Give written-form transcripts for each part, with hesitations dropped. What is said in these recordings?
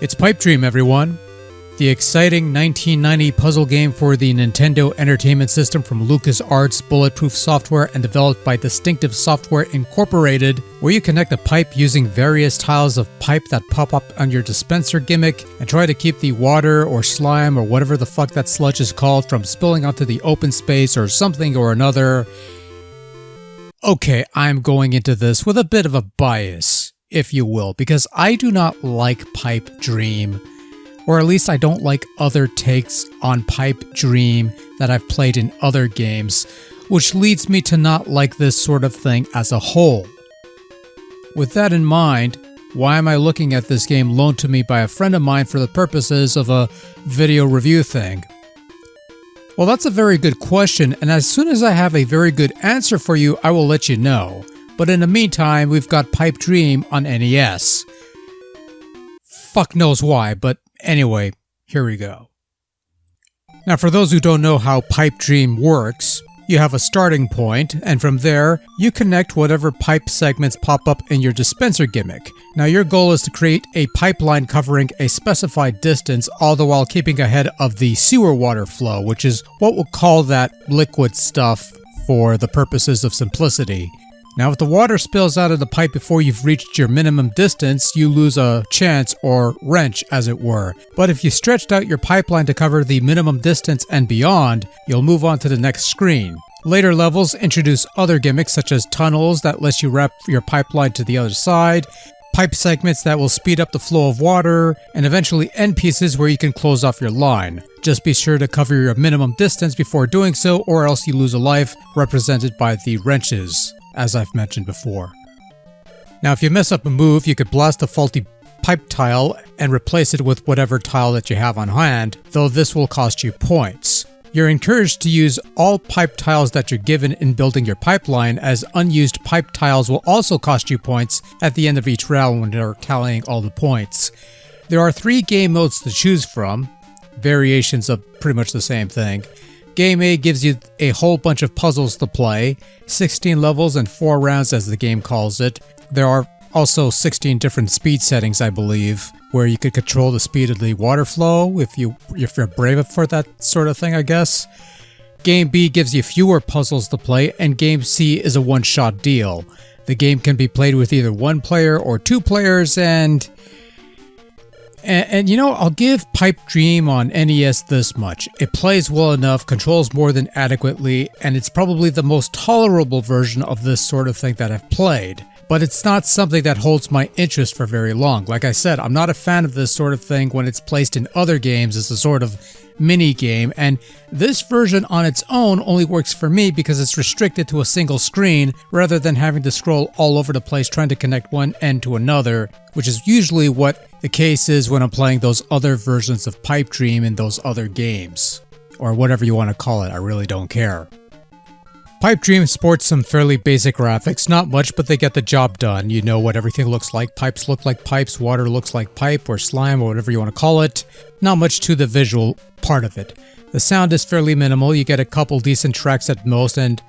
It's Pipe Dream, everyone. The exciting 1990 puzzle game for the Nintendo Entertainment System from LucasArts Bulletproof Software and developed by Distinctive Software Incorporated, where you connect a pipe using various tiles of pipe that pop up on your dispenser gimmick and try to keep the water or slime or whatever the fuck that sludge is called from spilling onto the open space or something or another. Okay, I'm going into this with a bit of a bias, if you will, because I do not like Pipe Dream. Or at least I don't like other takes on Pipe Dream that I've played in other games, which leads me to not like this sort of thing as a whole. With that in mind, why am I looking at this game loaned to me by a friend of mine for the purposes of a video review thing? Well, that's a very good question, and as soon as I have a very good answer for you, I will let you know. But in the meantime, we've got Pipe Dream on NES. Fuck knows why, but anyway, here we go. Now, for those who don't know how Pipe Dream works, you have a starting point, and from there, you connect whatever pipe segments pop up in your dispenser gimmick. Now, your goal is to create a pipeline covering a specified distance, all the while keeping ahead of the sewer water flow, which is what we'll call that liquid stuff for the purposes of simplicity. Now, if the water spills out of the pipe before you've reached your minimum distance, you lose a chance or wrench, as it were. But if you stretched out your pipeline to cover the minimum distance and beyond, you'll move on to the next screen. Later levels introduce other gimmicks such as tunnels that lets you wrap your pipeline to the other side, pipe segments that will speed up the flow of water, and eventually end pieces where you can close off your line. Just be sure to cover your minimum distance before doing so, or else you lose a life, represented by the wrenches, as I've mentioned before. Now, if you mess up a move, you could blast a faulty pipe tile and replace it with whatever tile that you have on hand, though this will cost you points. You're encouraged to use all pipe tiles that you're given in building your pipeline, as unused pipe tiles will also cost you points at the end of each round when they're tallying all the points. There are 3 game modes to choose from, variations of pretty much the same thing. Game A gives you a whole bunch of puzzles to play, 16 levels and 4 rounds as the game calls it. There are also 16 different speed settings, I believe, where you could control the speed of the water flow if you're brave for that sort of thing, I guess. Game B gives you fewer puzzles to play, and Game C is a one-shot deal. The game can be played with either 1 player or 2 players, and you know, I'll give Pipe Dream on NES this much. It plays well enough, controls more than adequately, and it's probably the most tolerable version of this sort of thing that I've played. But it's not something that holds my interest for very long. Like I said, I'm not a fan of this sort of thing when it's placed in other games as a sort of mini-game, and this version on its own only works for me because it's restricted to a single screen rather than having to scroll all over the place trying to connect one end to another, which is usually what the case is when I'm playing those other versions of Pipe Dream in those other games. Or whatever you want to call it, I really don't care. Pipe Dream sports some fairly basic graphics, not much, but they get the job done. You know what everything looks like. Pipes look like pipes, water looks like pipe or slime or whatever you want to call it. Not much to the visual part of it. The sound is fairly minimal. You get a couple decent tracks at most and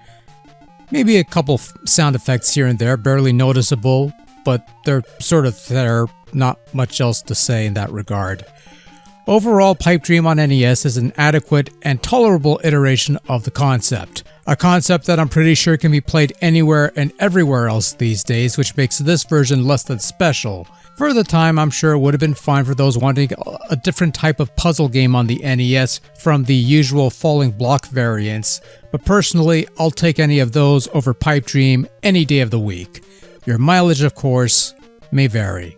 maybe a couple sound effects here and there, barely noticeable, but they're sort of there, not much else to say in that regard. Overall, Pipe Dream on NES is an adequate and tolerable iteration of the concept. A concept that I'm pretty sure can be played anywhere and everywhere else these days, which makes this version less than special. For the time, I'm sure it would have been fine for those wanting a different type of puzzle game on the NES from the usual falling block variants, but personally, I'll take any of those over Pipe Dream any day of the week. Your mileage, of course, may vary.